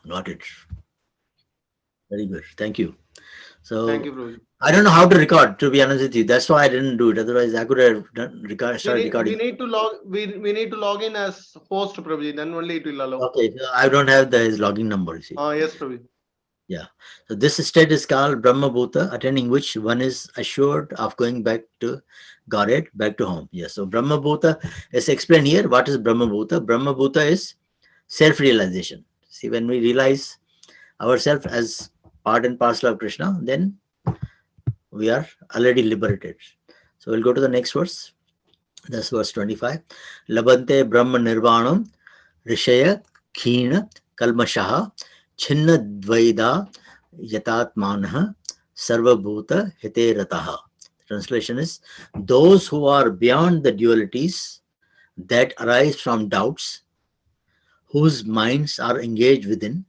got it. Very good. Thank you. Thank So you, Prabhuji. I don't know how to record, to be honest with you. That's why I didn't do it. Otherwise, I could have started We recording. need to log in as host, Prabhuji. Then only it will allow. Okay, so I don't have his login number. You see. Yes, Prabhuji. Yeah. So this state is called Brahma Bhuta, attaining which one is assured of going back to Godhead, back to home. Yes. So Brahma Bhuta is explained here. What is Brahma Bhuta? Brahma Bhuta is self-realization. See, when we realize ourselves as part and parcel of Krishna, then we are already liberated. So we'll go to the next verse. That's verse 25. Labante Brahma Nirvanam Rishaya Khina Kalmashaha Chinna Dvaida Yatatmanah Sarvabhuta Hite Rataha. Translation is, those who are beyond the dualities that arise from doubts, whose minds are engaged within,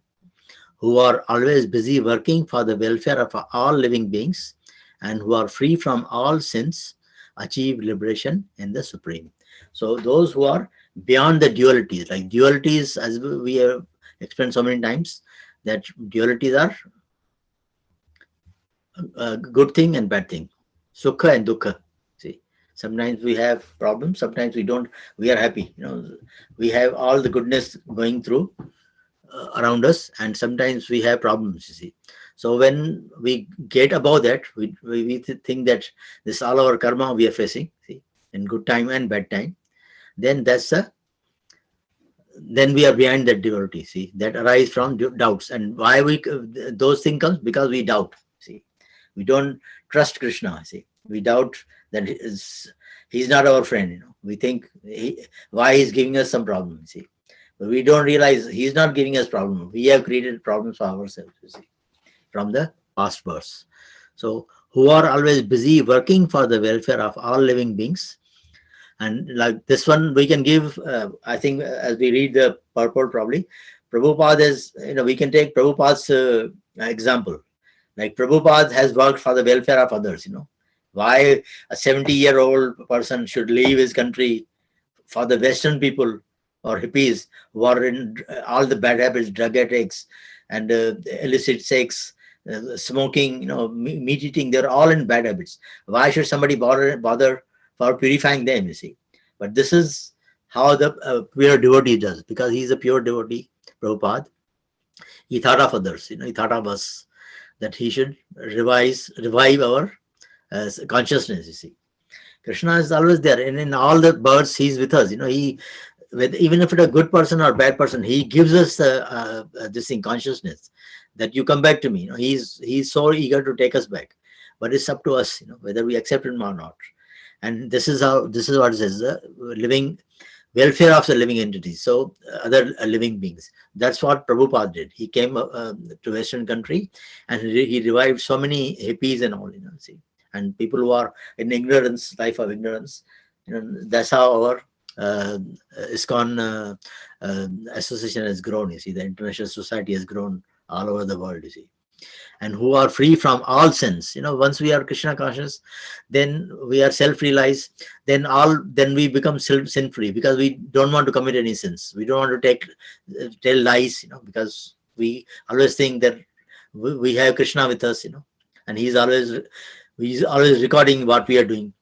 who are always busy working for the welfare of all living beings, and who are free from all sins, achieve liberation in the Supreme. So those who are beyond the dualities, like dualities, as we have explained so many times, that dualities are a good thing and bad thing, sukha and dukkha. See, sometimes we have problems, sometimes we don't. We are happy. We have all the goodness going through around us, and sometimes we have problems. You see, so when we get above that, we think that this is all our karma we are facing. See, in good time and bad time, then then we are behind that duality. See, that arise from doubts, and why those things comes because we doubt. See, we don't trust Krishna. See, we doubt that he's not our friend. We think why he's giving us some problem. See, but we don't realize he's not giving us problem. We have created problems for ourselves. You see, from the past verse. So, who are always busy working for the welfare of all living beings. And like this one, we can give, I think, as we read the purport, probably, Prabhupada is, we can take Prabhupada's example. Like Prabhupada has worked for the welfare of others, Why a 70-year-old person should leave his country for the Western people or hippies who are in all the bad habits, drug addicts, and illicit sex, smoking, meat eating, they're all in bad habits. Why should somebody bother for purifying them, you see? But this is how the pure devotee does, because he's a pure devotee, Prabhupada. He thought of others, he thought of us, that he should revive our consciousness, you see. Krishna is always there, and in all the births, he's with us. Even if it's a good person or bad person, he gives us this thing, consciousness, that you come back to me. He's so eager to take us back, but it's up to us, whether we accept him or not. And this is what it says: the living welfare of the living entities, so other living beings. That's what Prabhupada did. He came to Western country, and he revived so many hippies and all, see, and people who are in ignorance, life of ignorance. That's how our ISKCON association has grown. You see, the international society has grown all over the world. You see, and who are free from all sins. Once we are Krishna conscious, then we are self-realized. Then we become sin-free, because we don't want to commit any sins. We don't want to tell lies. Because we always think that we have Krishna with us. And he's always recording what we are doing,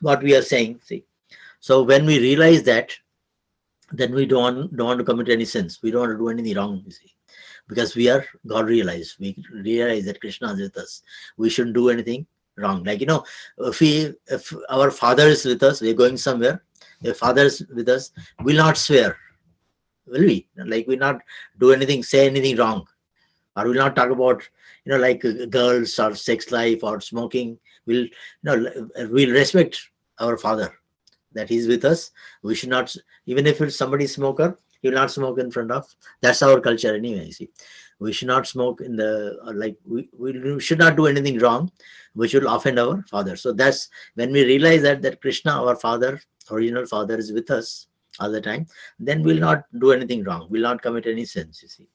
what we are saying. See. So when we realize that, then we don't want to commit any sins. We don't want to do anything wrong, you see, because we are God realized. We realize that Krishna is with us. We shouldn't do anything wrong. Like, if our Father is with us, we're going somewhere. If Father is with us, we'll not swear, will we? Like, we'll not do anything, say anything wrong, or we'll not talk about, like girls or sex life or smoking. We'll respect our Father, that he's with us. We should not, even if it's somebody smoker, he will not smoke in front of. That's our culture anyway. You see, we should not smoke in the we should not do anything wrong which will offend our Father. So that's when we realize that Krishna, our Father, original Father, is with us all the time. Then we'll not do anything wrong. We'll not commit any sins. You see,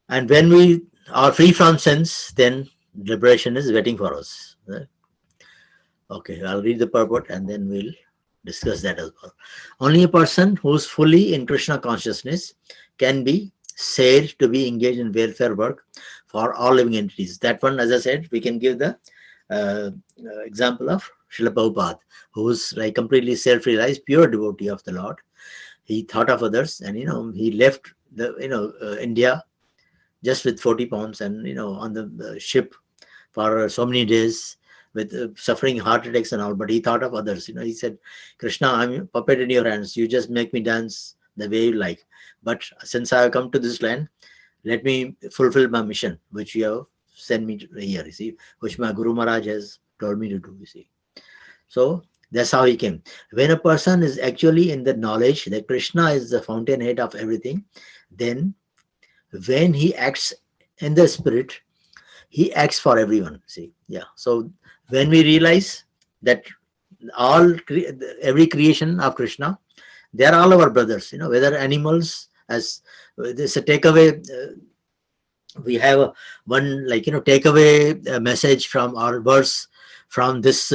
and when we are free from sins, then liberation is waiting for us. Right? Okay, I'll read the purport and then we'll discuss that as well. Only a person who's fully in Krishna consciousness can be said to be engaged in welfare work for all living entities. That one, as I said, we can give the example of Srila Prabhupada, who's like completely self-realized, pure devotee of the Lord. He thought of others, and he left the India just with 40 pounds, and on the ship for so many days with suffering heart attacks and all. But he thought of others. He said, Krishna, I'm a puppet in your hands. You just make me dance the way you like. But since I have come to this land, let me fulfill my mission, which you have sent me here, you see, which my Guru Maharaj has told me to do, you see. So that's how he came. When a person is actually in the knowledge that Krishna is the fountainhead of everything, then when he acts in the spirit, he acts for everyone. See, yeah. So when we realize that every creation of Krishna, they are all our brothers. Whether animals, as this a takeaway. We have one takeaway message from our verse from this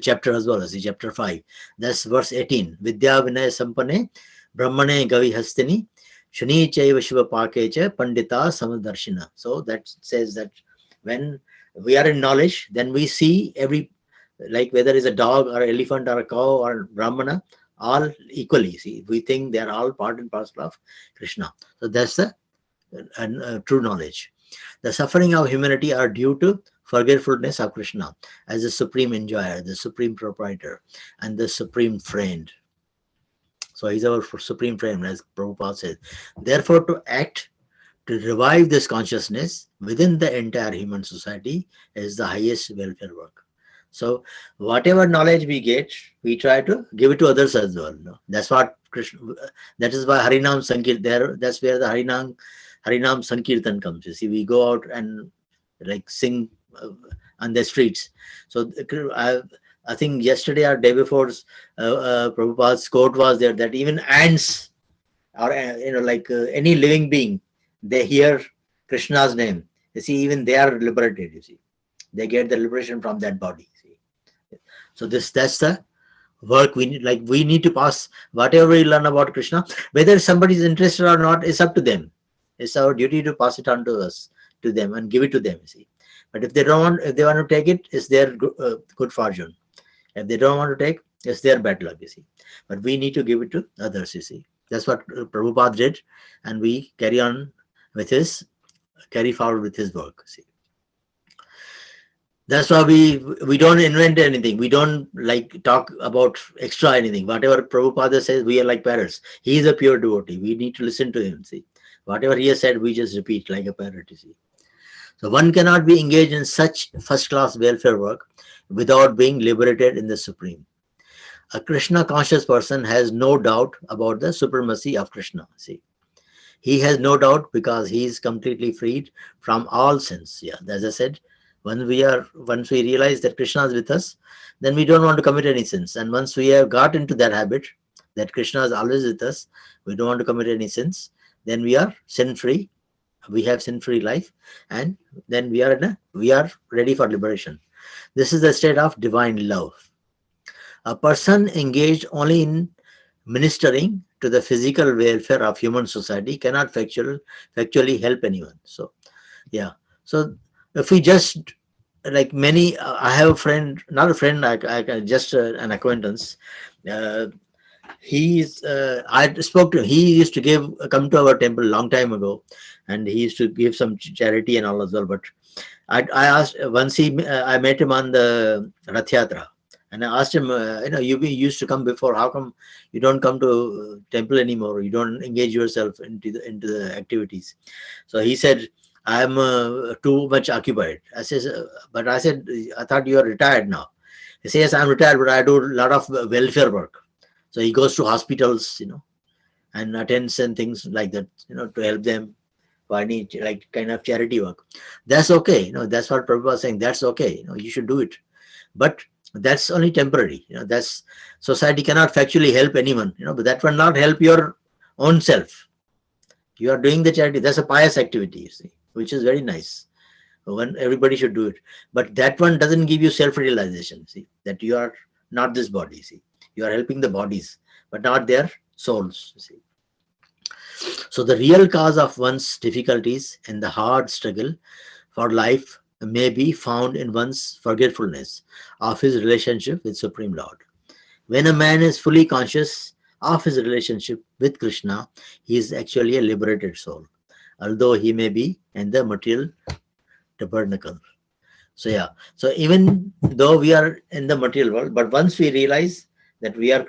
chapter as well as chapter 5. That's verse 18. Vidya Vinay Sampane Brahmane Gavi Hastini Shani Chaiva Shiva Pakecha Pandita Samadarshina. So that says that when we are in knowledge, then we see every, like whether it's a dog or elephant or a cow or Brahmana, all equally. See, we think they are all part and parcel of Krishna. So that's the true knowledge. The suffering of humanity are due to forgetfulness of Krishna as the supreme enjoyer, the supreme proprietor, and the supreme friend. So he's our supreme friend, as Prabhupada says. Therefore, to act to revive this consciousness within the entire human society is the highest welfare work. So whatever knowledge we get, we try to give it to others as well. That's what Krishna. That is why Harinam Sankirtan. That's where the Harinam Sankirtan comes. You see, we go out and like sing on the streets. So I think yesterday or day before, Prabhupada's quote was there that even ants or any living being, they hear Krishna's name. You see, even they are liberated. You see, they get the liberation from that body. See, so that's the work we need. Like we need to pass whatever we learn about Krishna, whether somebody is interested or not, it's up to them. It's our duty to pass it on to us, to them, and give it to them. You see, but if they want to take it, it's their good fortune. If they don't want to take, it's their bad luck. You see, but we need to give it to others. You see, that's what Prabhupada did, and we carry forward with his work. See, that's why we don't invent anything. We don't talk about extra anything. Whatever Prabhupada says, we are like parrots. He is a pure devotee. We need to listen to him. See, whatever he has said, we just repeat like a parrot. You see, so one cannot be engaged in such first-class welfare work without being liberated in the Supreme. A Krishna conscious person has no doubt about the supremacy of Krishna. See, he has no doubt because he is completely freed from all sins. Yeah, as I said, once we realize that Krishna is with us, then we don't want to commit any sins. And once we have got into that habit that Krishna is always with us, we don't want to commit any sins, then we are sin-free. We have sin-free life, and then we are ready for liberation. This is the state of divine love. A person engaged only in ministering to the physical welfare of human society cannot factually help anyone. So, yeah. So if we just I have a friend, not a friend, just an acquaintance. I spoke to him. He used to come to our temple a long time ago, and he used to give some charity and all as well. But I asked once I met him on the Rath Yatra, and I asked him, you used to come before. How come you don't come to temple anymore? You don't engage yourself into the activities. So he said, I'm too much occupied. I said, I thought you are retired now. He says, yes, I'm retired, but I do a lot of welfare work. So he goes to hospitals, and attends and things like that, to help them for any kind of charity work. That's okay. That's what Prabhupada was saying. That's okay. You should do it. But that's only temporary. That's society cannot factually help anyone, but that will not help your own self. You are doing the charity. That's a pious activity, you see, which is very nice. When everybody should do it. But that one doesn't give you self-realization, see, that you are not this body, see. You are helping the bodies, but not their souls, see. So the real cause of one's difficulties and the hard struggle for life may be found in one's forgetfulness of his relationship with Supreme Lord. When a man is fully conscious of his relationship with Krishna, he is actually a liberated soul, although he may be in the material tabernacle. So yeah, so even though we are in the material world, but once we realize that we are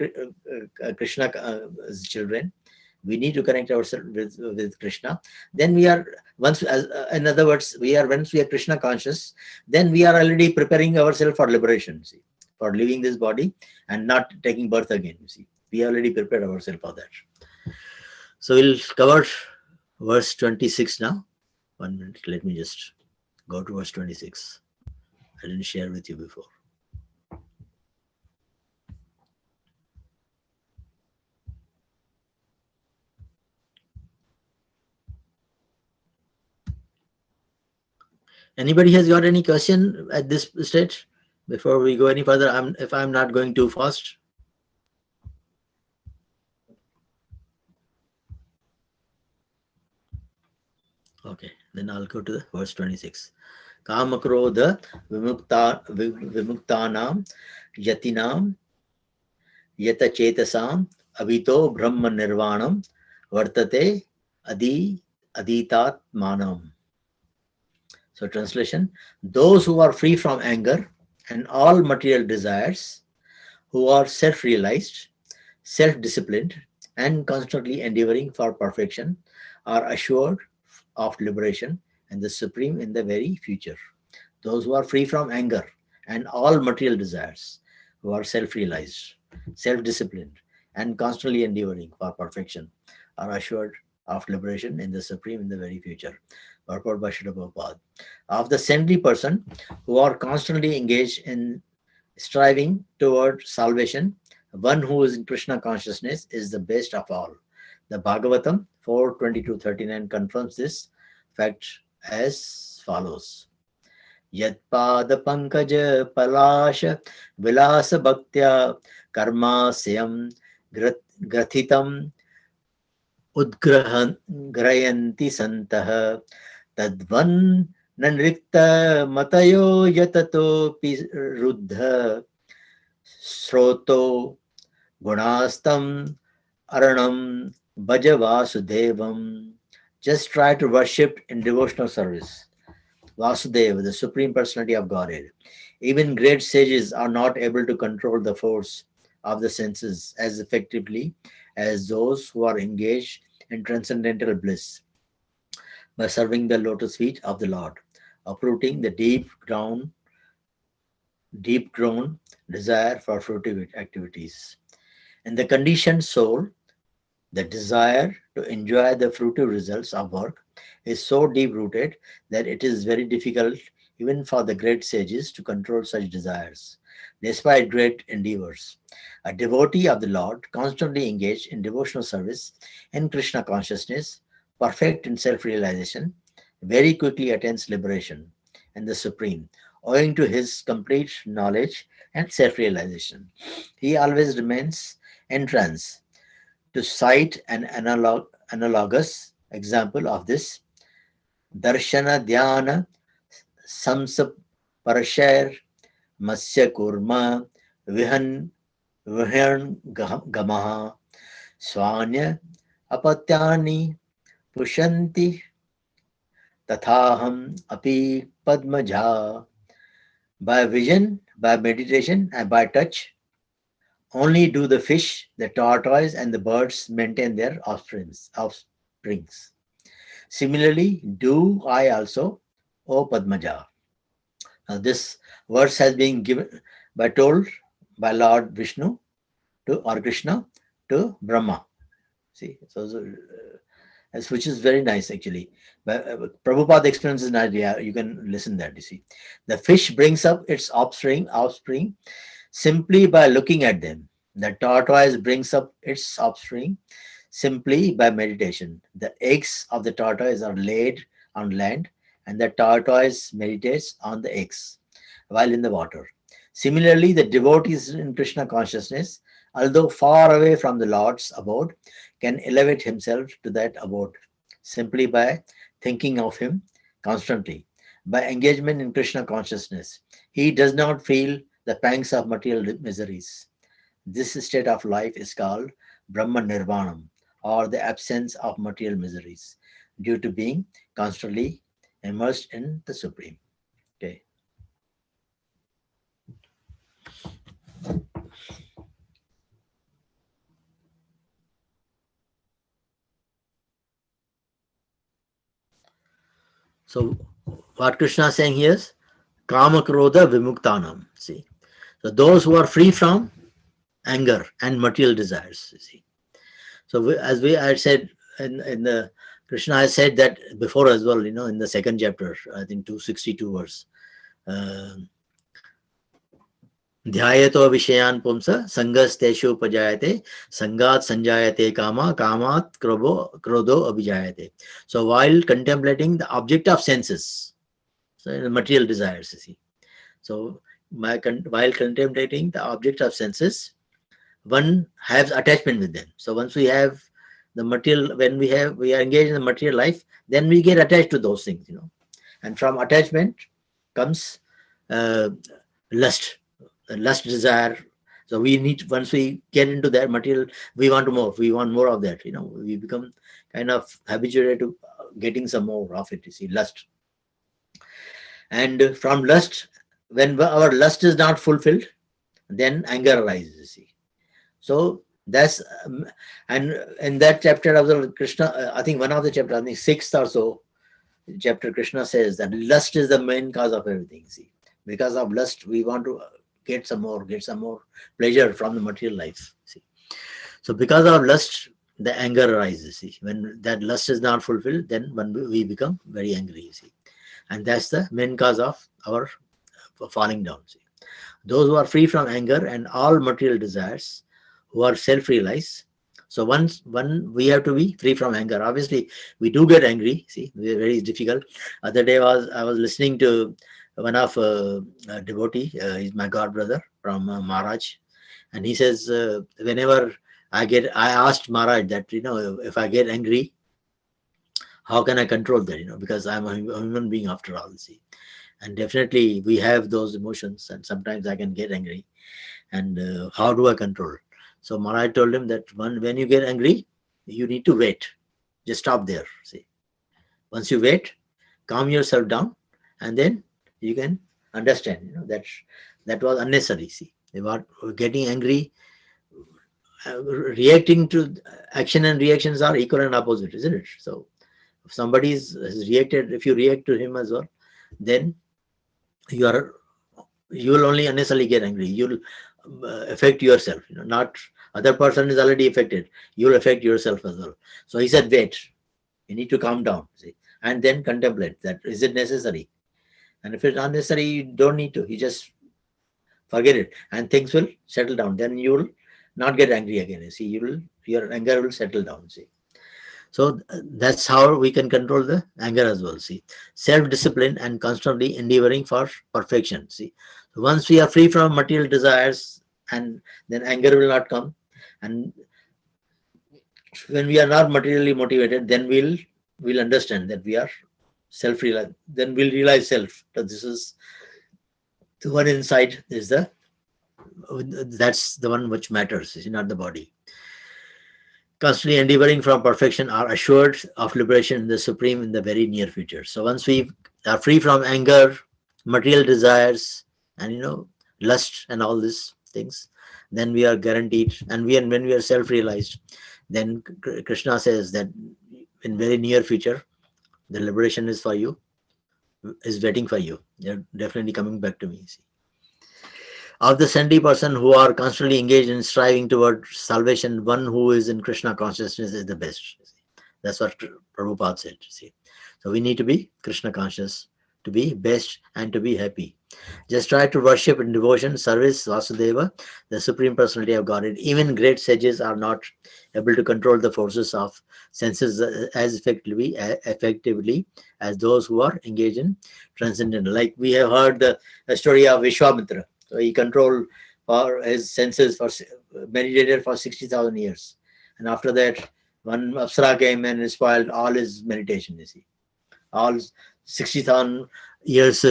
Krishna's children, we need to connect ourselves with Krishna. Then we are once, in other words, once we are Krishna conscious, then we are already preparing ourselves for liberation. See, for leaving this body and not taking birth again. You see, we already prepared ourselves for that. So we'll cover verse 26 now. 1 minute. Let me just go to verse 26. I didn't share with you before. Anybody has got any question at this stage before we go any further? If I'm not going too fast. Okay, then I'll go to the verse 26. Kamakrodha vimuktanam yatinam yata chetasam avito brahma nirvanam vartate aditat manam. So translation, those who are free from anger and all material desires, who are self-realized, self-disciplined, and constantly endeavoring for perfection, are assured of liberation and the supreme in the very future. Those who are free from anger and all material desires, who are self-realized, self-disciplined, and constantly endeavoring for perfection, are assured of liberation in the supreme in the very future. Purport by Srila Prabhupada. Of the saintly person who are constantly engaged in striving toward salvation, one who is in Krishna consciousness is the best of all. The Bhagavatam 4:22-39 confirms this fact as follows. Yat pada pankaja palasha vilasa bhaktya karma sayam grathitam udgrayanti santah tadvan nanrikta matayo yatato ruddha sroto gunastam aranam bhajavasudevam. Just try to worship in devotional service Vasudeva, the Supreme Personality of Godhead. Even great sages are not able to control the force of the senses as effectively as those who are engaged in transcendental bliss by serving the lotus feet of the Lord, uprooting the deep-grown desire for fruitive activities. In the conditioned soul, the desire to enjoy the fruitive results of work is so deep-rooted that it is very difficult even for the great sages to control such desires, despite great endeavors. A devotee of the Lord, constantly engaged in devotional service and Krishna consciousness, perfect in self-realization, very quickly attains liberation and the Supreme, owing to his complete knowledge and self-realization. He always remains entranced. To cite an analogous example of this, Darshana Dhyana Samsa Parashar Masya Kurma Vihan Gamaha Swanya Apatyani Pushanti Tathaham Api Padmaja. By vision, by meditation, and by touch, only do the fish, the tortoise, and the birds maintain their offsprings. Similarly, do I also, O Padmaja. Now, this verse has been told by Lord Vishnu or Krishna to Brahma. See, which is very nice actually. But Prabhupada explains an idea. You can listen that. You see, the fish brings up its offspring simply by looking at them. The tortoise brings up its offspring simply by meditation. The eggs of the tortoise are laid on land, and the tortoise meditates on the eggs while in the water. Similarly, the devotees in Krishna consciousness, although far away from the Lord's abode, can elevate himself to that abode simply by thinking of him constantly. By engagement in Krishna consciousness, he does not feel the pangs of material miseries. This state of life is called Brahma Nirvanam, or the absence of material miseries, due to being constantly immersed in the Supreme. Okay. So what Krishna is saying here is Kama Krodha Vimuktanam. See. So those who are free from anger and material desires. You see. So as I said in the Krishna has said that before as well, in the second chapter, I think 262 verse. Dhyayato Vishayan Pumsa Sangasteshu Pajayate Sangat Sanjayate Kama Kamat Krodo Abhijayate. So while contemplating the object of senses, so the material desires, you see. So while contemplating the object of senses, one has attachment with them. So once we have the material, when we are engaged in the material life, then we get attached to those things, and from attachment comes lust, desire. So we need, once we get into that material, we want more of that. We become kind of habituated to getting some more of it. You see, lust, and from lust, when our lust is not fulfilled, then anger arises. You see. So that's and in that chapter of the Krishna, I think one of the chapters, I think sixth or so chapter, Krishna says that lust is the main cause of everything. See, because of lust, we want to get some more pleasure from the material life. See, so because of lust, the anger arises. See, when that lust is not fulfilled, then we become very angry. See, and that's the main cause of our falling down. See, those who are free from anger and all material desires, who are self-realized. So we have to be free from anger. Obviously, we do get angry. See, very difficult. Other day I was listening to one of a devotee. He's my god brother from Maharaj, and he says whenever I asked Maharaj that if I get angry, how can I control that? Because I'm a human being after all. See, and definitely we have those emotions, and sometimes I can get angry. And how do I control? So Maharaj told him that when you get angry, you need to wait. Just stop there. See, once you wait, calm yourself down, and then you can understand. That was unnecessary. See, about getting angry, reacting to action and reactions are equal and opposite, isn't it? So if somebody has reacted, if you react to him as well, then you will only unnecessarily get angry. You'll affect yourself. Not other person is already affected. You'll affect yourself as well. So he said, wait. You need to calm down, see, and then contemplate that is it necessary. And if it's unnecessary, you don't need to. You just forget it, and things will settle down. Then you will not get angry again. You see, your anger will settle down. See. So that's how we can control the anger as well. See, self-discipline and constantly endeavoring for perfection. See, so once we are free from material desires, and then anger will not come. And when we are not materially motivated, then we'll understand that we are self-realized. Then we'll realize self, that this is the one inside is that's the one which matters, is not the body. Constantly endeavoring from perfection are assured of liberation in the Supreme in the very near future. So once we are free from anger, material desires, and lust and all these things, then we are guaranteed. And when we are self-realized, then Krishna says that in very near future, the liberation is for you, is waiting for you. They're definitely coming back to me. See. Of the 70% who are constantly engaged in striving toward salvation, one who is in Krishna consciousness is the best. That's what Prabhupada said. See. So we need to be Krishna conscious to be best and to be happy. Just try to worship in devotion, service, Vasudeva, the Supreme Personality of Godhead. Even great sages are not able to control the forces of senses as effectively as those who are engaged in transcendental. Like we have heard the story of Vishwamitra. So he controlled his senses, meditated for 60,000 years. And after that, One Apsara came and spoiled all his meditation, you see. All 60,000 years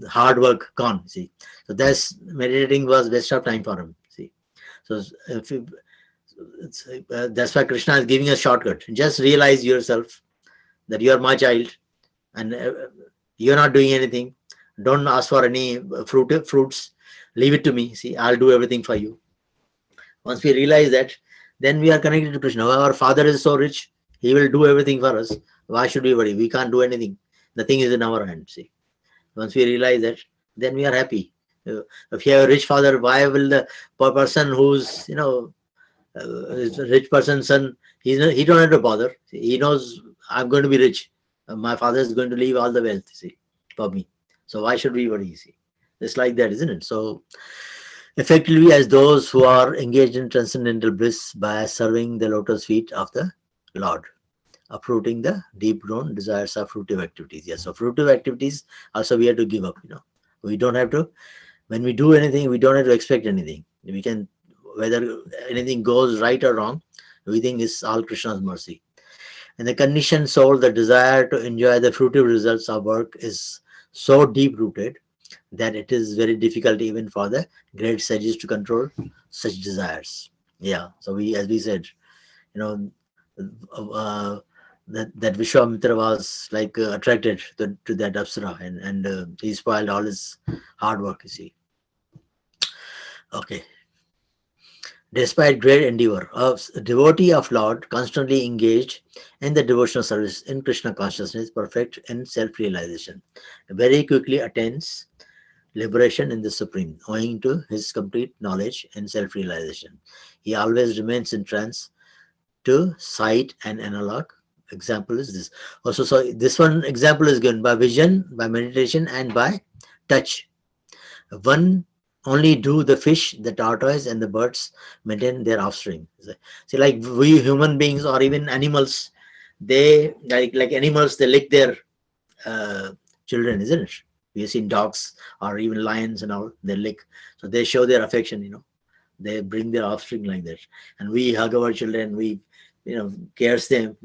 hard work gone, see. So that's meditating was waste of time for him, see. So if you, that's why Krishna is giving a shortcut. Just realize yourself that you are my child and you're not doing anything. Don't ask for any fruits. Leave it to me. See, I'll do everything for you. Once we realize that, then we are connected to Krishna. Our Father is so rich, He will do everything for us. Why should we worry? We can't do anything. Nothing is in our hands. See, once we realize that, then we are happy. If you have a rich father, why will the person who's rich person's son, he don't have to bother. He knows I'm going to be rich. My father is going to leave all the wealth, see, for me. So why should we worry? See, it's like that, isn't it? So effectively, as those who are engaged in transcendental bliss by serving the lotus feet of the Lord, uprooting the deep-grown desires of fruitive activities. Yes, so fruitive activities also we have to give up. We don't have to. When we do anything, we don't have to expect anything. We can, whether anything goes right or wrong, we think it's all Krishna's mercy. And the conditioned soul, the desire to enjoy the fruitive results of work is so deep-rooted that it is very difficult even for the great sages to control such desires. Yeah, so as we said, that Vishwamitra was like attracted to that Apsara, and he spoiled all his hard work, you see. Okay. Despite great endeavor, a devotee of Lord constantly engaged in the devotional service in Krishna consciousness, perfect in self-realization, very quickly attains liberation in the Supreme, owing to his complete knowledge and self-realization. He always remains in trance to sight and analog. Example is this. Also, so this one example is given by vision, by meditation, and by touch. One only do the fish, the tortoise, and the birds maintain their offspring. See, like we human beings or even animals, they like animals, they lick their children, isn't it? We have seen dogs or even lions and all, they lick. So they show their affection, they bring their offspring like that. And we hug our children, we, cares them,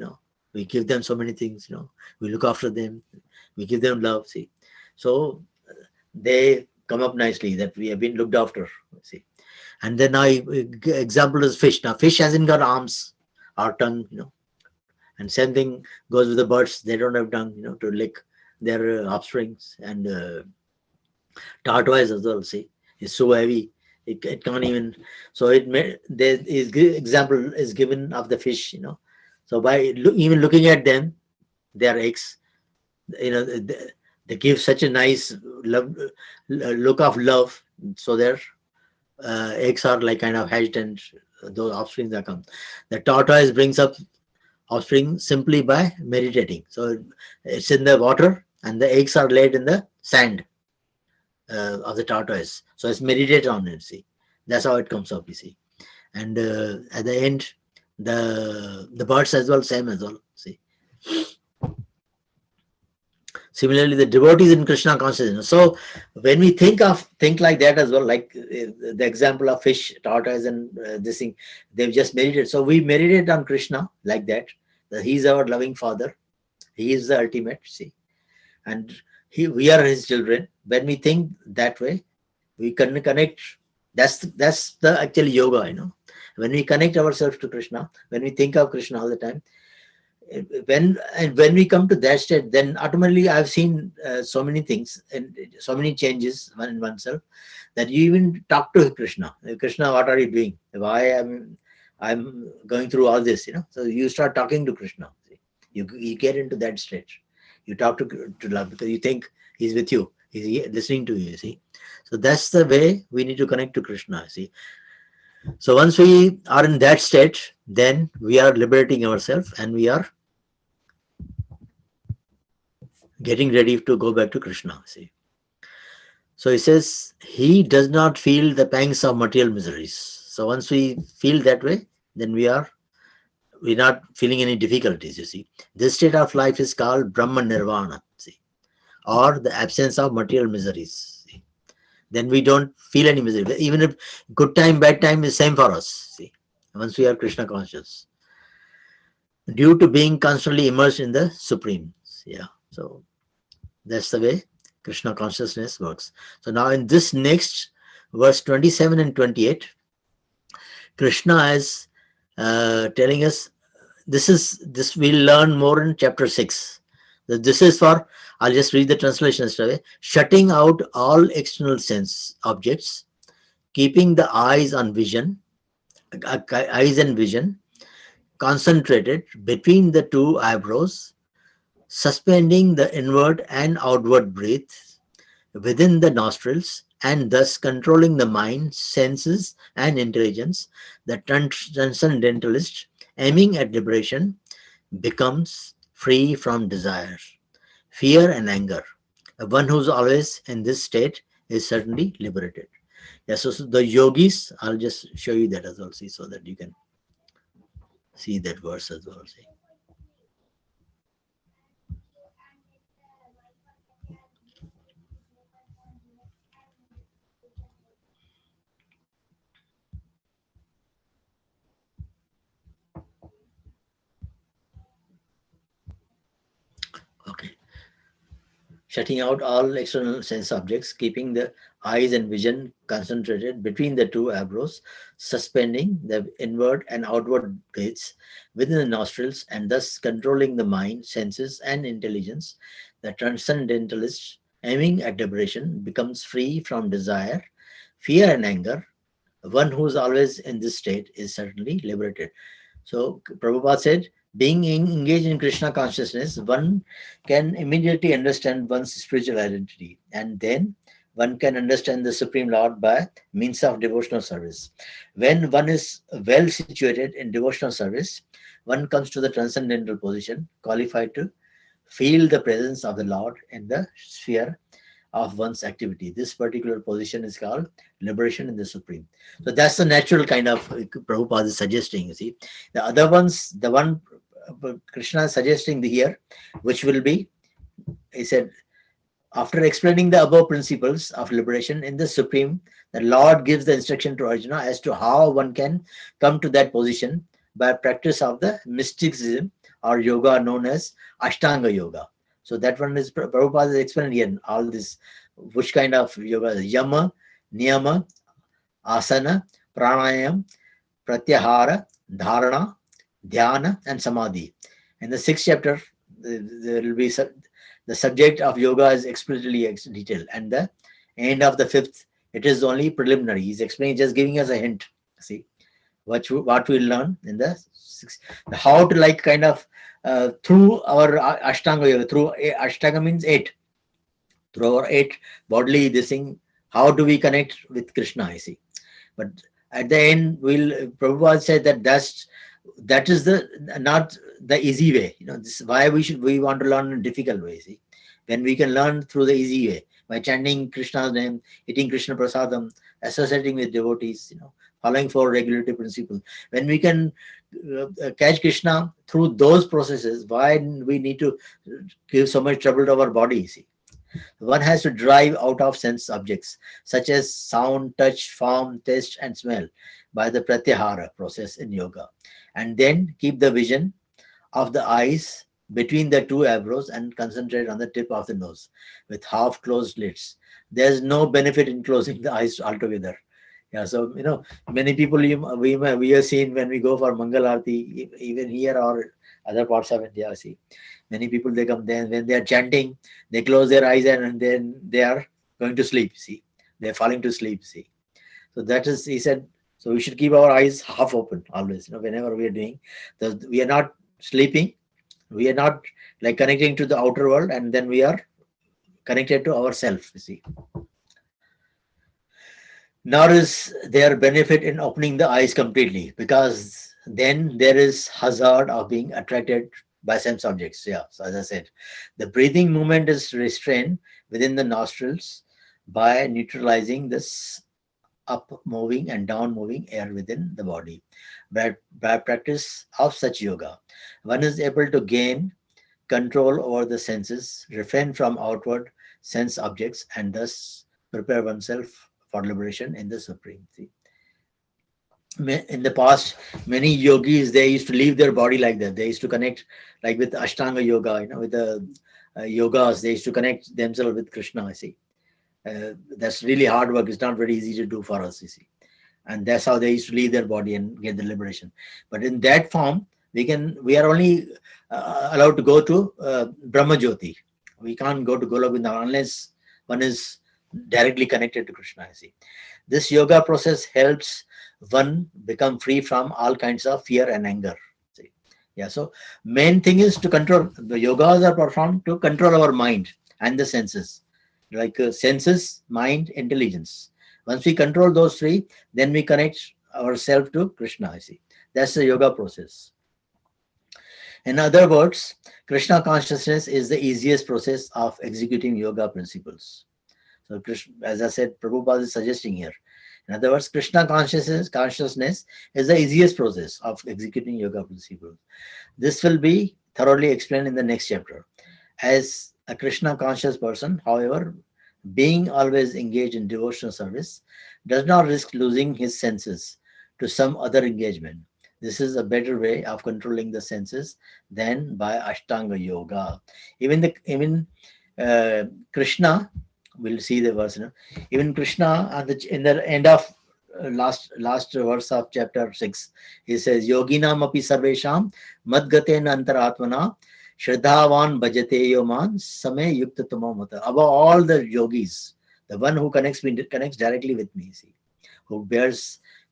we give them so many things, we look after them, we give them love, see. So they come up nicely that we have been looked after, see. And then example is fish. Now fish hasn't got arms or tongue, and same thing goes with the birds. They don't have tongue, to lick their offsprings. And tortoise as well, see, is so heavy it can't even. So there is example is given of the fish, so by even looking at them, their eggs, they give such a nice look of love, so their eggs are like kind of hatched and those offsprings are come. The tortoise brings up offspring simply by meditating. So it's in the water and the eggs are laid in the sand of the tortoise. So it's meditated on it, see. That's how it comes up, you see. And at the end, the birds as well, same as well, see. Similarly, the devotees in Krishna consciousness. So when we think like that as well, like the example of fish, tortoise, and this thing, they've just meditated. So we meditate on Krishna like that. That He is our loving Father. He is the ultimate, see. And we are His children. When we think that way, we can connect. That's the actual yoga, When we connect ourselves to Krishna, when we think of Krishna all the time, when we come to that state, then automatically I've seen so many things and so many changes in oneself that you even talk to Krishna. Krishna, what are you doing? Why I'm going through all this? So you start talking to Krishna. See? You get into that state. You talk to love because you think He's with you. He's listening to you. See, so that's the way we need to connect to Krishna. See. So once we are in that state, then we are liberating ourselves and we are getting ready to go back to Krishna. See. So he says, he does not feel the pangs of material miseries. So once we feel that way, then we're not feeling any difficulties, you see. This state of life is called Brahma Nirvana, see, or the absence of material miseries. See. Then we don't feel any misery. Even if good time, bad time is same for us, see, once we are Krishna conscious. due to being constantly immersed in the Supreme. Yeah, so that's the way Krishna consciousness works. So now in this next verse 27 and 28, Krishna is telling us this we'll learn more in chapter 6. This is for, I'll just read the translation straight away. Shutting out all external sense objects, keeping the eyes and vision concentrated between the two eyebrows, suspending the inward and outward breath within the nostrils, and thus controlling the mind, senses, and intelligence. The transcendentalist, aiming at liberation, becomes free from desire, fear, and anger. One who's always in this state is certainly liberated. Yes, so the yogis, I'll just show you that as well, see, so that you can see that verse as well. See. Okay. Shutting out all external sense objects, keeping the eyes and vision concentrated between the two eyebrows, suspending the inward and outward breaths within the nostrils, and thus controlling the mind, senses, and intelligence. The transcendentalist, aiming at liberation, becomes free from desire, fear, and anger. One who is always in this state is certainly liberated. So Prabhupada said, being engaged in Krishna consciousness, one can immediately understand one's spiritual identity, and then one can understand the Supreme Lord by means of devotional service. When one is well situated in devotional service, one comes to the transcendental position, qualified to feel the presence of the Lord in the sphere of one's activity. This particular position is called liberation in the Supreme. So that's the natural kind of Prabhupada is suggesting, you see. The other ones, the one Krishna is suggesting here, which will be, he said, after explaining the above principles of liberation in the Supreme, the Lord gives the instruction to Arjuna as to how one can come to that position by practice of the mysticism or yoga known as Ashtanga Yoga. So that one is Prabhupada is explaining here all this, which kind of yoga, yama, niyama, asana, pranayam, pratyahara, dharana, dhyana, and samadhi. In the 6th chapter, there will be the subject of yoga is explicitly detailed, and the end of the 5th, it is only preliminary. He's explaining, just giving us a hint. See what we'll learn in the 6th, how to like kind of through our Ashtanga yoga. Through Ashtanga means 8. Through our 8 bodily this thing, how do we connect with Krishna? I see. But at the end, Prabhupada said that is the not the easy way. This is why we want to learn in difficult way. See, when we can learn through the easy way by chanting Krishna's name, eating Krishna prasadam, associating with devotees, following 4 regulative principles. When we can catch Krishna through those processes, why we need to give so much trouble to our body? See, one has to drive out of sense objects such as sound, touch, form, taste, and smell by the pratyahara process in yoga, and then keep the vision of the eyes between the two eyebrows and concentrate on the tip of the nose with half closed lids. There's no benefit in closing the eyes altogether. Yeah, so many people we have seen when we go for Mangal Aarti, even here or other parts of India. See, many people they come then when they are chanting, they close their eyes and then they are going to sleep. See, they are falling to sleep. See, so that is, he said. So we should keep our eyes half open always. Whenever we are doing, we are not sleeping, we are not like connecting to the outer world, and then we are connected to ourselves. You see. Nor is there benefit in opening the eyes completely, because then there is hazard of being attracted by sense objects. Yeah. So as I said, the breathing movement is restrained within the nostrils by neutralizing this up moving and down moving air within the body. By practice of such yoga, one is able to gain control over the senses, refrain from outward sense objects, and thus prepare oneself for liberation in the Supreme. See? In the past, many yogis, they used to leave their body like that. They used to connect like with Ashtanga yoga, with the yogas. They used to connect themselves with Krishna. I see. That's really hard work. It's not very easy to do for us. You see, and that's how they used to leave their body and get the liberation. But in that form, we are only allowed to go to Brahma Jyoti. We can't go to Golok Vrindavan unless one is directly connected to Krishna. I see. This yoga process helps one become free from all kinds of fear and anger. See? Yeah. So main thing is to control. The yogas are performed to control our mind and the senses, like senses, mind, intelligence. Once we control those three, then we connect ourselves to Krishna. I see. That's the yoga process. In other words, Krishna consciousness is the easiest process of executing yoga principles. So, Krishna, as I said, Prabhupada is suggesting here. In other words, Krishna consciousness is the easiest process of executing yoga principles. This will be thoroughly explained in the next chapter. As a Krishna conscious person, however, being always engaged in devotional service, does not risk losing his senses to some other engagement. This is a better way of controlling the senses than by Ashtanga yoga. Even Krishna, we'll see the verse. Even Krishna, in the end of last verse of chapter 6, he says, Yoginam api sarvesham madgatena antaratmana Shraddhavan bhajate yoman samay yukta tamamata. Above all the yogis, the one who connects directly with me, see, who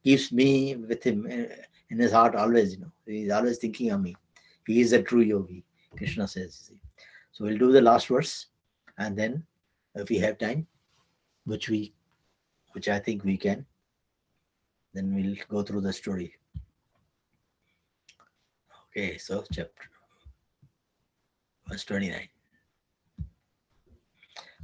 keeps me with him in his heart always, he's always thinking of me. He is a true yogi, Krishna says. See. So we'll do the last verse, and then if we have time, which I think we can, then we'll go through the story. Okay, so chapter verse 29.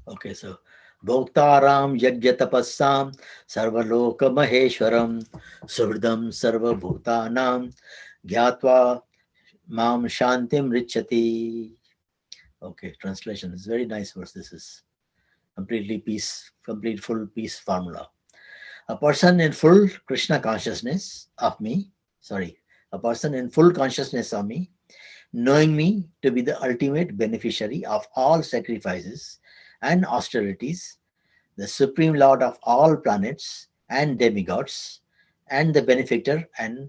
Okay, so Bhoktaram Yajya Tapassam Sarvaloka Maheshwaram Suhridam Sarva Bhutanam Gyatva Mam Shantim Richati. Okay, translation. It's very nice verse. This is complete full peace formula. A person in full Krishna consciousness of me, a person in full consciousness of me, knowing me to be the ultimate beneficiary of all sacrifices and austerities, the supreme lord of all planets and demigods, and the benefactor and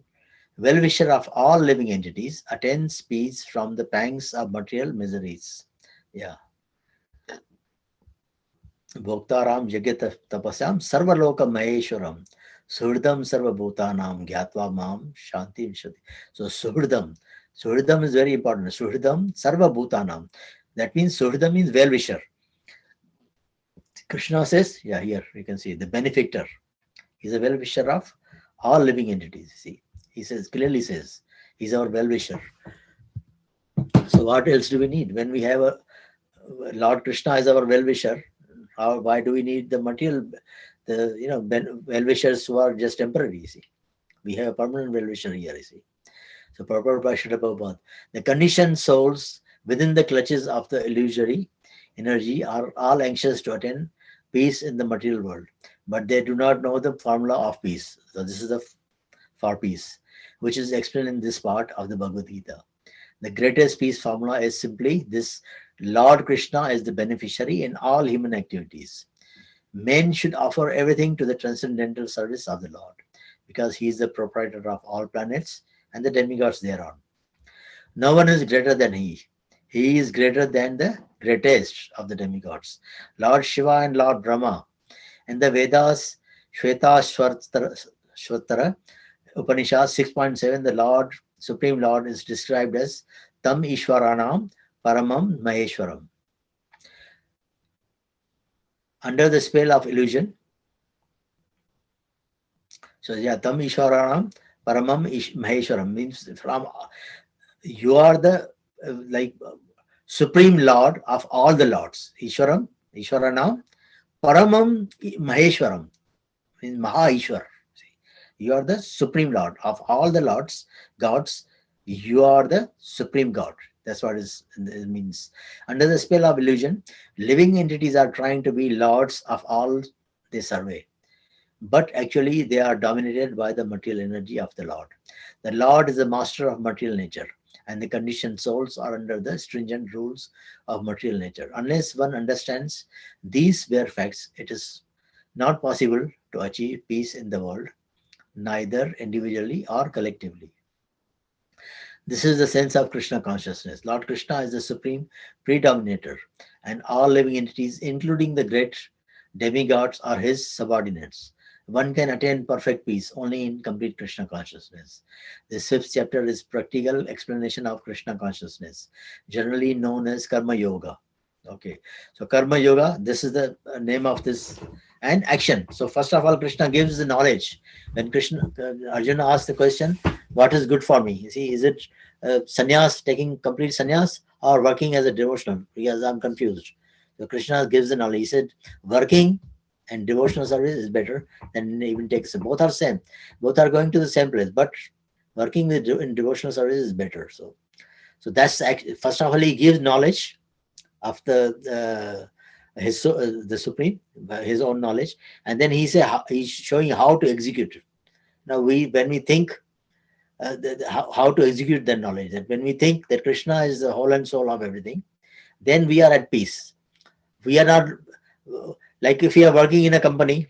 well-wisher of all living entities, attains peace from the pangs of material miseries. Yeah. Bhoktaram Jagat Tapasam Sarvaloka Maheshwaram Suhridam Sarva Bhutanam Gyatva Mam Shanti Vishati. So Suhridam is very important. Suhridam Sarva Bhutanam. That means Suhridam means well-wisher. Krishna says, yeah, here you can see the benefactor. He's a well-wisher of all living entities. See, he clearly says, he's our well-wisher. So what else do we need? When we have a Lord Krishna is our well-wisher, why do we need the material, well-wishers who are just temporary? You see, we have a permanent well-wisher here. You see, so Prabhupada, the conditioned souls within the clutches of the illusory energy are all anxious to attain peace in the material world, but they do not know the formula of peace. So this is for peace, which is explained in this part of the Bhagavad Gita. The greatest peace formula is simply this: Lord Krishna is the beneficiary in all human activities. Men should offer everything to the transcendental service of the Lord, because he is the proprietor of all planets and the demigods thereon. No one is greater than he. He is greater than the greatest of the demigods, Lord Shiva and Lord Brahma. In the Vedas, Shvetashvatara Upanishad 6.7, the Supreme Lord is described as Tam Ishwaranam Paramam Maheshwaram. Under the spell of illusion, so yeah, Tam Ishwaranam Paramam Maheshwaram means you are the Supreme Lord of all the lords. Ishwaranam Paramam Maheshwaram means Maha Ishwar. You are the Supreme Lord of all the lords, gods. You are the Supreme God. That's what it means. Under the spell of illusion, living entities are trying to be lords of all they survey. but actually they are dominated by the material energy of the Lord. The Lord is the master of material nature, and the conditioned souls are under the stringent rules of material nature. Unless one understands these bare facts, it is not possible to achieve peace in the world, neither individually or collectively. This is the sense of Krishna consciousness. Lord Krishna is the supreme predominator, and all living entities, including the great demigods, are his subordinates. One can attain perfect peace only in complete Krishna consciousness. This fifth chapter is practical explanation of Krishna consciousness, generally known as Karma Yoga. Okay, so Karma Yoga, this is the name of this, and action. So first of all, Krishna gives the knowledge. When Arjuna asks the question, "What is good for me?" You see, is it sannyas, taking complete sannyas, or working as a devotional? Because I'm confused. So Krishna gives the knowledge. He said, working and devotional service is better than even takes. Both are same. Both are going to the same place, but working in devotional service is better. So that's first of all, he gives knowledge of the supreme, his own knowledge, and then he's showing how to execute it. Now when we think how to execute that knowledge, that when we think that Krishna is the whole and soul of everything, then we are at peace. We are not like if we are working in a company.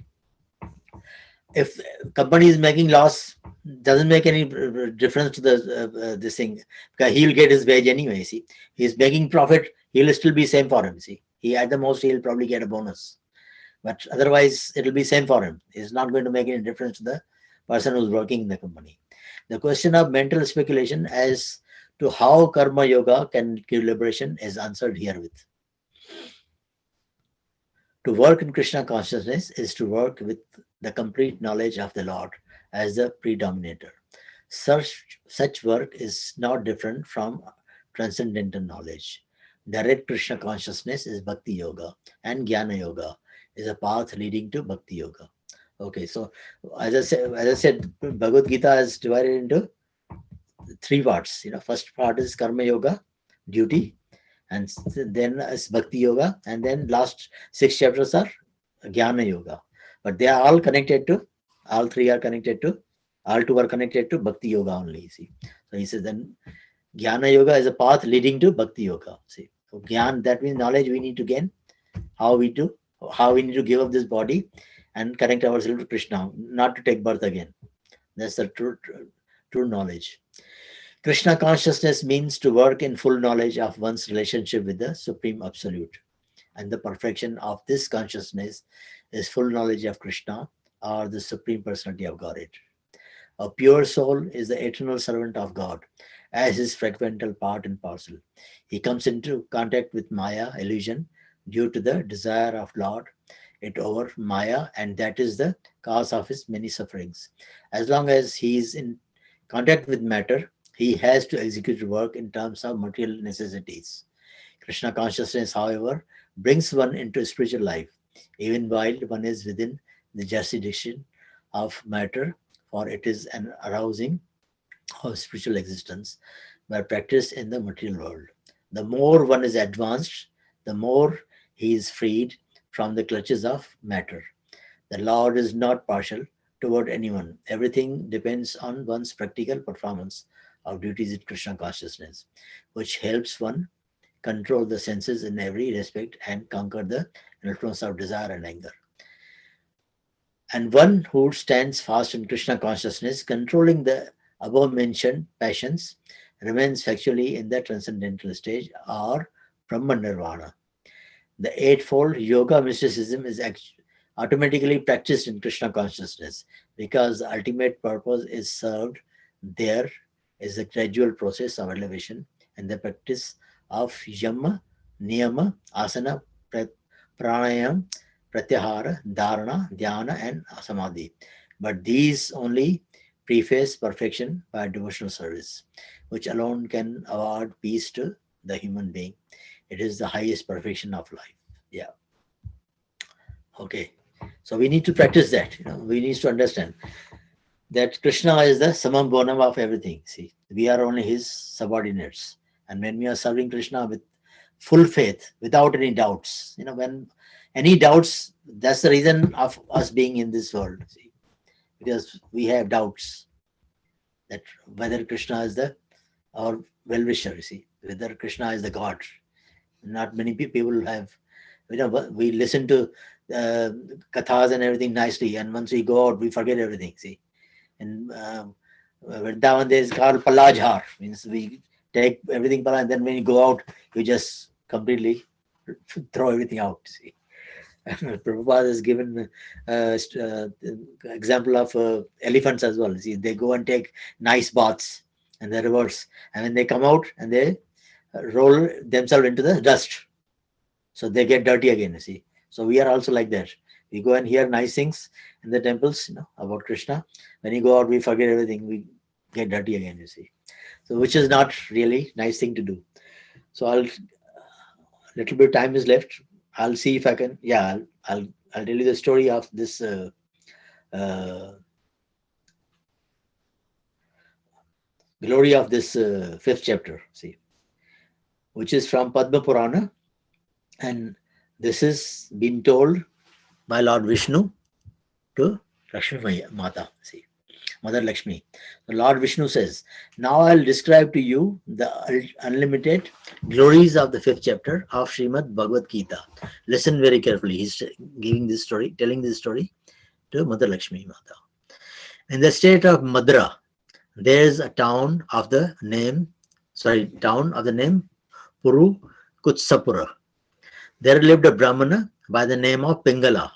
If company is making loss, doesn't make any difference to the this thing, because he'll get his wage anyway. See, he's making profit, he'll still be same for him. See, he at the most he'll probably get a bonus, but otherwise it'll be same for him. It's not going to make any difference to the person who's working in the company. The question of mental speculation as to how karma yoga can give liberation is answered herewith. To work in Krishna consciousness is to work with the complete knowledge of the Lord as the predominator. Such work is not different from transcendental knowledge. Direct Krishna consciousness is Bhakti Yoga, and Jnana Yoga is a path leading to Bhakti Yoga. Okay, so as I said, Bhagavad Gita is divided into three parts. First part is Karma Yoga, duty, and then is Bhakti Yoga, and then last 6 chapters are Jnana Yoga. But they are all connected to, all three are connected to, all two are connected to Bhakti Yoga only. See, so he says then Jnana Yoga is a path leading to Bhakti Yoga. See, so Jnana, that means knowledge we need to gain, how we need to give up this body and connect ourselves to Krishna, not to take birth again. That's the true knowledge. Krishna consciousness means to work in full knowledge of one's relationship with the Supreme Absolute. And the perfection of this consciousness is full knowledge of Krishna, or the Supreme Personality of Godhead. A pure soul is the eternal servant of God, as his fragmental part and parcel. He comes into contact with Maya, illusion, due to the desire of Lord it over Maya, and that is the cause of his many sufferings. As long as he is in contact with matter, he has to execute work in terms of material necessities. Krishna consciousness, however, brings one into spiritual life, even while one is within the jurisdiction of matter, for it is an arousing of spiritual existence by practice in the material world. The more one is advanced, the more he is freed from the clutches of matter. The Lord is not partial toward anyone. Everything depends on one's practical performance of duties in Krishna consciousness, which helps one control the senses in every respect and conquer the influence of desire and anger. And one who stands fast in Krishna consciousness, controlling the above mentioned passions, remains factually in the transcendental stage or Brahma Nirvana. The eightfold yoga mysticism is automatically practiced in Krishna consciousness, because the ultimate purpose is served. There is a gradual process of elevation and the practice of yama, niyama, asana, pranayam, pratyahara, dharana, dhyana, and samadhi. But these only preface perfection by devotional service, which alone can award peace to the human being. It is the highest perfection of life. Yeah. Okay. So we need to practice that. We need to understand that Krishna is the samam bonam of everything. See, we are only his subordinates. And when we are serving Krishna with full faith, without any doubts, when any doubts, that's the reason of us being in this world. See, because we have doubts that whether Krishna is our well-wisher, you see, whether Krishna is the God. Not many people have, we listen to kathas and everything nicely, and once we go out, we forget everything, see. And Vrindavan, there is called Palajhar, means we take everything, and then when you go out, you just completely throw everything out, see. Prabhupada has given example of elephants as well. See, they go and take nice baths and they reverse, and when they come out and they roll themselves into the dust, so they get dirty again. You see, so we are also like that. We go and hear nice things in the temples, about Krishna. When you go out, we forget everything. We get dirty again. You see, so which is not really nice thing to do. So little bit time is left. I'll see if I can. Yeah, I'll tell you the story of this glory of this fifth chapter. See, which is from Padma Purana, and this is been told by Lord Vishnu to Lakshmi Mata. See, Mother Lakshmi. The Lord Vishnu says, "Now I'll describe to you the unlimited glories of the fifth chapter of Srimad Bhagavad Gita." Listen very carefully. He's giving this story, telling this story to Mother Lakshmi Mata. In the state of Madra, there is a town of the name Puru Kutsapura. There lived a Brahmana by the name of Pingala.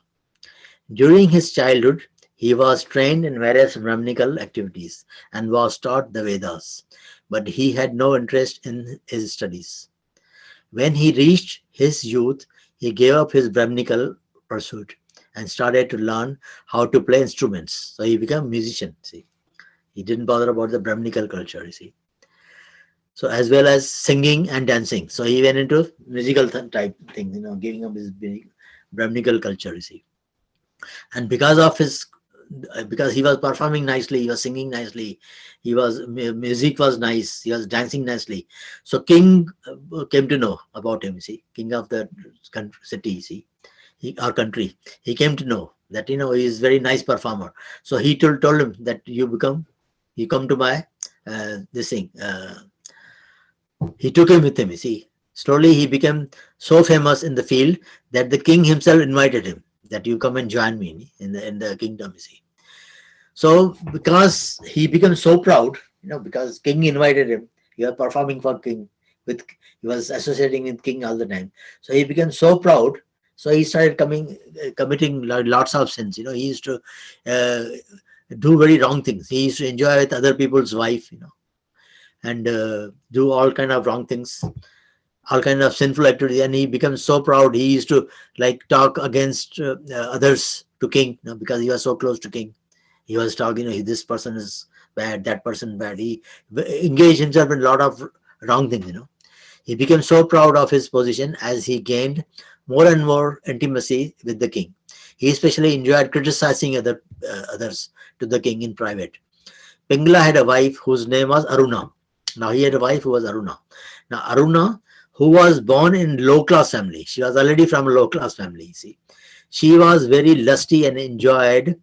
During his childhood, he was trained in various Brahminical activities and was taught the Vedas, but he had no interest in his studies. When he reached his youth, he gave up his Brahminical pursuit and started to learn how to play instruments. So he became a musician. See, he didn't bother about the Brahminical culture. You see, so as well as singing and dancing. So he went into musical type thing, giving up his Brahminical culture. You see, and because he was performing nicely, he was singing nicely, music was nice, he was dancing nicely. So king came to know about him. See, king of the city, see, our country. He came to know that he is very nice performer. So he told him that you come to my this thing. He took him with him. You see, slowly he became so famous in the field that the king himself invited him, that you come and join me in the kingdom. You see, so because he became so proud, because king invited him, he was performing for king, he was associating with king all the time. So he became so proud. So he started committing lots of sins. He used to do very wrong things. He used to enjoy with other people's wife, and do all kind of wrong things, all kind of sinful activity. And he became so proud. He used to talk against others to king, because he was so close to king. He was talking, this person is bad, that person bad. He engaged himself in a lot of wrong things. He became so proud of his position as he gained more and more intimacy with the king. He especially enjoyed criticizing others to the king in private. Pingala had a wife whose name was Aruna. Now he had a wife who was Aruna. Now Aruna, who was born in low-class family, she was already from a low-class family. See, she was very lusty and enjoyed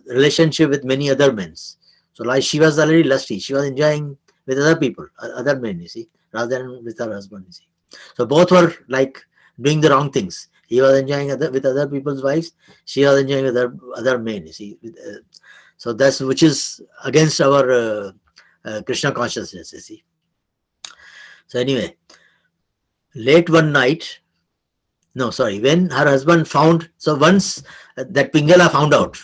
relationship with many other men. So she was already lusty. She was enjoying with other people, other men. You see, rather than with her husband. You see, so both were doing the wrong things. He was enjoying with other people's wives. She was enjoying with other men. You see, so that's which is against our Krishna consciousness. You see. So anyway, late one night, when her husband found, so once that Pingala found out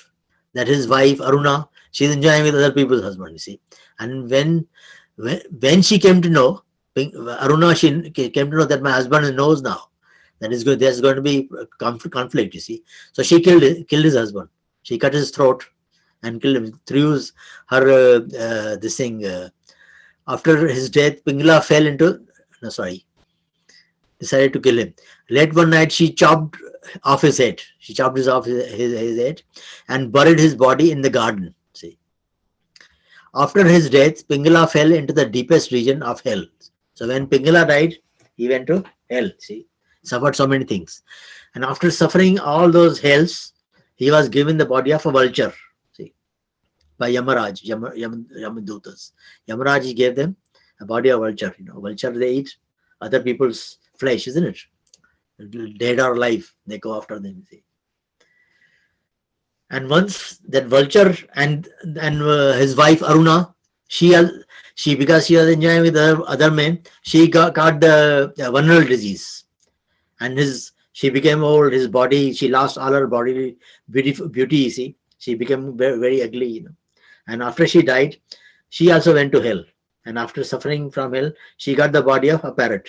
that his wife Aruna, she's enjoying with other people's husband, you see, and when she came to know, Aruna, she came to know that my husband knows now that is good. There's going to be conflict, you see. So she killed his husband. She cut his throat and killed him. Threw her this thing. After his death, Pingala fell into decided to kill him. Late one night, she chopped off his head. She chopped off his head and buried his body in the garden. See. After his death, Pingala fell into the deepest region of hell. So when Pingala died, he went to hell. See, suffered so many things, and after suffering all those hells, he was given the body of a vulture. See, by Yamaraj, Yamadutas. Yamaraj, he gave them a body of vulture. Vulture, they eat other people's flesh, isn't it? Dead or alive, they go after them. See. And once that vulture and his wife Aruna, she because she was enjoying with other men, she got the venereal disease, and she became old. His body, she lost all her body beauty. You see, she became very, very ugly. And after she died, she also went to hell. And after suffering from hell, she got the body of a parrot.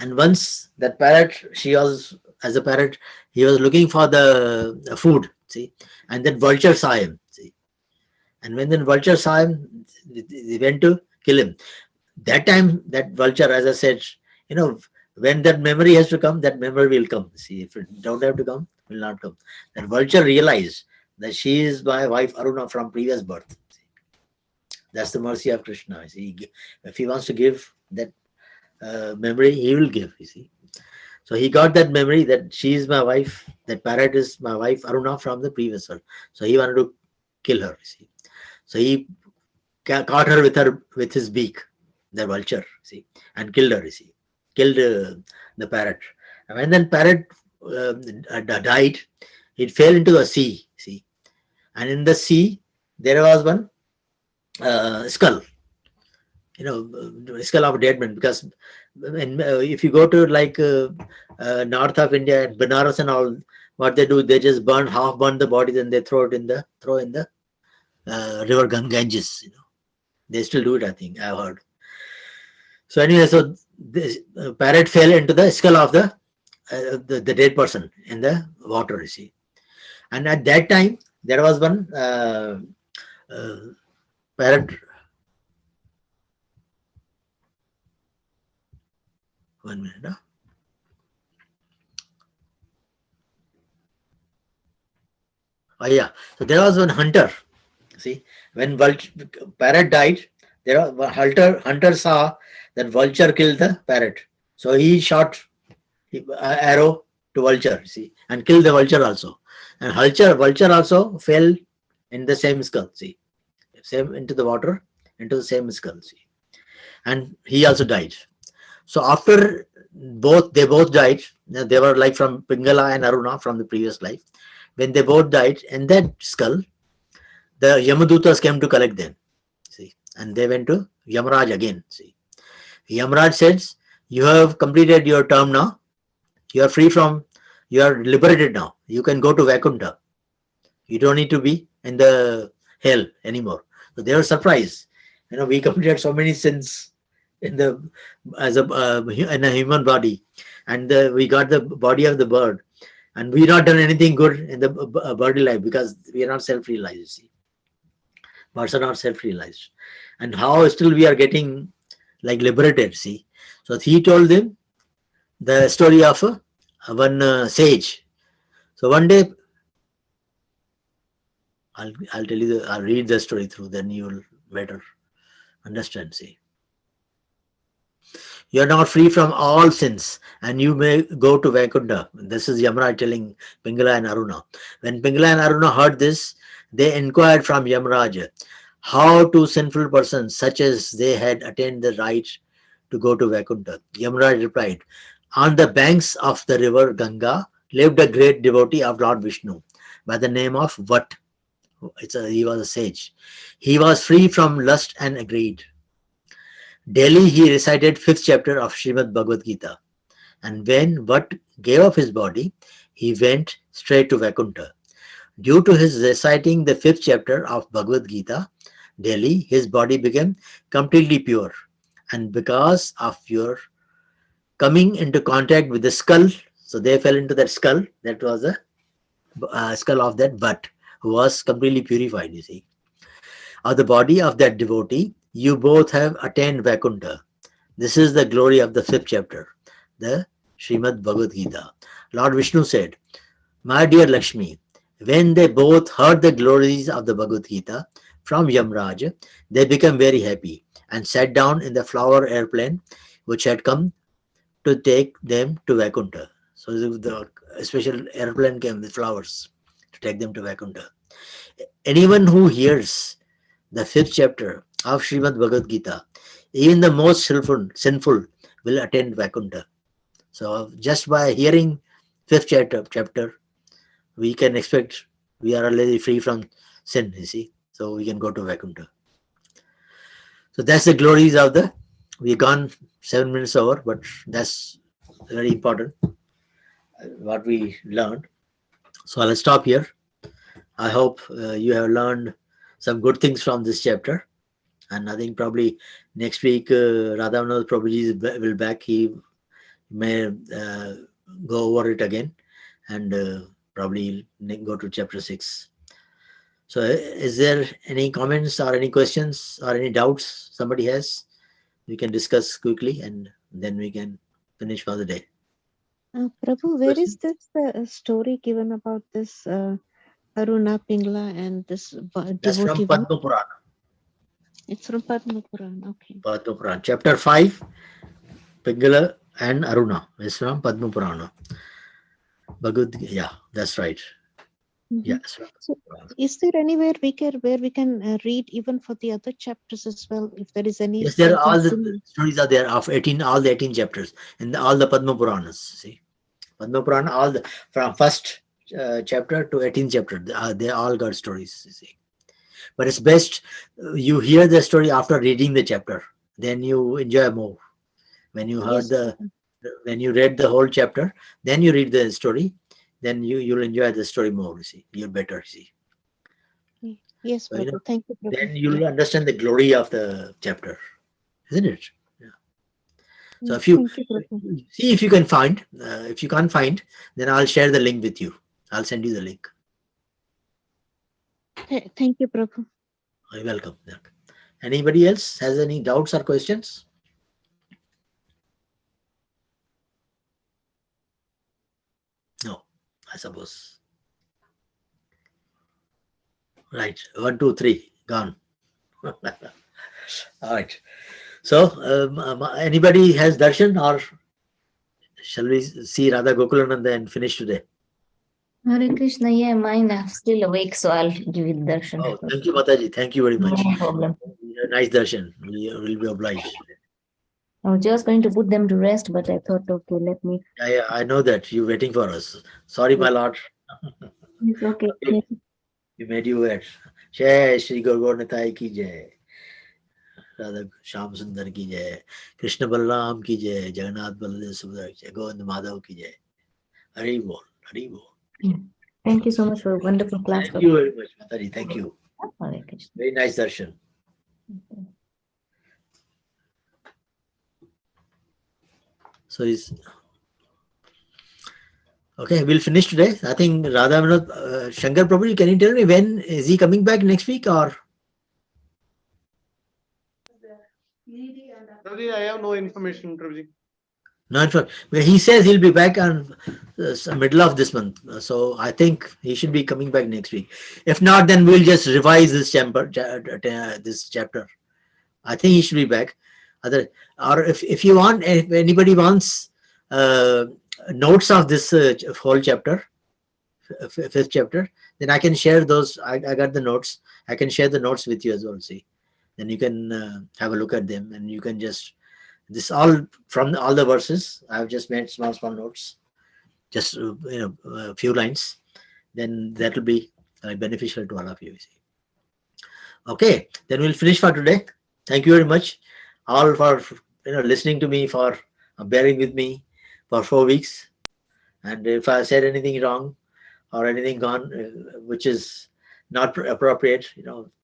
And once that parrot, as a parrot, he was looking for the food, see, and then vulture saw him, see. And when the vulture saw him, they went to kill him. That time, that vulture, as I said, when that memory has to come, that memory will come. See, if it don't have to come, it will not come. That vulture realized that she is my wife Aruna from previous birth. See. That's the mercy of Krishna. See, if he wants to give that memory, he will give. You see. So he got that memory that she is my wife, that parrot is my wife Aruna from the previous world. So he wanted to kill her. You see. So he caught her with his beak, the vulture, see, and killed her. You see, killed the parrot. And when that parrot died, it fell into the sea. See, and in the sea there was one skull. Skull of a dead man. Because if you go to like north of India, Banaras and all, what they do, they just burn the body, then they throw in the river Ganges. They still do it, I think. I've heard. So anyway, so this parrot fell into the skull of the dead person in the water. You see, and at that time there was one parrot. One minute. Huh? Oh yeah. So there was one hunter. See, when parrot died, hunter saw that vulture killed the parrot. So he shot arrow to vulture. See, and killed the vulture also. And vulture also fell in the same skull. See, same into the water, into the same skull. See, and he also died. So after they both died, they were like from Pingala and Aruna from the previous life. When they both died, in that skull, the Yamadutas came to collect them. See, and they went to Yamaraj again. See, Yamaraj says, "You have completed your term now. You are free from. You are liberated now. You can go to Vaikuntha. You don't need to be in the hell anymore." So they were surprised. We completed so many sins in a human body, and we got the body of the bird, and we not done anything good in the birdie life because we are not self-realized. See, birds are not self-realized, and how still we are getting like liberated. See, so he told them the story of one sage. So one day, I'll tell you. I'll read the story through. Then you will better understand. See. You are not free from all sins, and you may go to Vaikuntha. This is Yamaraj telling Pingala and Aruna. When Pingala and Aruna heard this, they inquired from Yamaraj how two sinful persons, such as they, had attained the right to go to Vaikuntha. Yamaraj replied, on the banks of the river Ganga lived a great devotee of Lord Vishnu by the name of Vat. He was a sage. He was free from lust and greed. Daily he recited 5th chapter of Srimad Bhagavad Gita, and when Vat gave up his body, he went straight to Vaikuntha. Due to his reciting the 5th chapter of Bhagavad Gita daily, his body became completely pure, and because of your coming into contact with the skull, so they fell into that skull. That was the skull of that Vat, who was completely purified, you see. Of the body of that devotee, you both have attained Vaikuntha. This is the glory of the 5th chapter, the Srimad Bhagavad Gita. Lord Vishnu said, my dear Lakshmi, when they both heard the glories of the Bhagavad Gita from Yamraj, they became very happy and sat down in the flower airplane which had come to take them to Vaikuntha. So the special airplane came with flowers to take them to Vaikuntha. Anyone who hears the 5th chapter of Srimad Bhagavad Gita, even the most sinful will attain Vaikuntha. So just by hearing 5th chapter, we can expect we are already free from sin, you see. So we can go to Vaikuntha. So that's the glories of the, we've gone 7 minutes over, but that's very important, what we learned. So I'll stop here. I hope you have learned some good things from this chapter. And I think probably next week, Radhavanath Prabhuji will back. He may go over it again and probably go to chapter 6. So is there any comments or any questions or any doubts somebody has? We can discuss quickly and then we can finish for the day. Prabhu, where is this story given about this Aruna Pingla and this That's from devotee? Padma Purana. It's from Padma Purana. Okay. Padma Purana. Chapter 5, Pingala and Aruna is from Padma Purana. Bhagavad Gita, yeah, that's right. Yes. So is there anywhere we can read even for the other chapters as well, if there is any? Yes, there are all the stories are there of 18, all the 18 chapters in all the Padma Puranas. See, Padma Purana, all the from first chapter to 18th chapter, they all got stories. You see, but it's best you hear the story after reading the chapter, then you enjoy more. When you heard when you read the whole chapter, then you read the story, then you'll enjoy the story more. You see, you're better. See. Yes, Prabhu. So, Thank you, Prabhu. then you'll understand the glory of the chapter, isn't it? Yeah. So if you see if you can find, if you can't find, then I'll share the link with you. I'll send you the link. Thank you, Prabhu. You're welcome. Anybody else has any doubts or questions? No, I suppose. Right, 1, 2, 3, gone. All right. So, anybody has darshan, or shall we see Radha Gokulananda and finish today? Hare Krishna, yeah, mine are still awake, so I'll give you the darshan. Oh, thank you, Mataji. Thank you very much. No problem. Nice darshan. We will be obliged. I was just going to put them to rest, but I thought, okay, let me. Yeah, I know that you're waiting for us. Sorry, my lord. It's okay. Okay. We made you wait. Jai Shri Guru Gornatai ki jai. Radha Shyam Sundar ki jai. Krishna Balaram ki jai. Jagannath Baladev Subhadra ki jai. Govind Madhav ki jai. Hari Bol. Hari Bol. Thank you so much for a wonderful class. Thank you very much, Mataji. Thank you. Hare Krishna. Very nice darshan. So is okay. We'll finish today. I think Radha Shankar Prabhu, can you tell me when is he coming back next week or? Prabhuji, I have no information, Prabhuji. Not sure. He says he'll be back on middle of this month. So I think he should be coming back next week. If not, then we'll just revise this chapter. I think he should be back. Or if you want, if anybody wants notes of this whole chapter, 5th chapter, then I can share those. I got the notes. I can share the notes with you as well. See, then you can have a look at them, and you can just this all from all the verses. I've just made small notes, just a few lines. Then that will be beneficial to all of you. See. Okay, then we'll finish for today. Thank you very much, all for listening to me, for bearing with me for 4 weeks. And if I said anything wrong or anything gone which is not appropriate,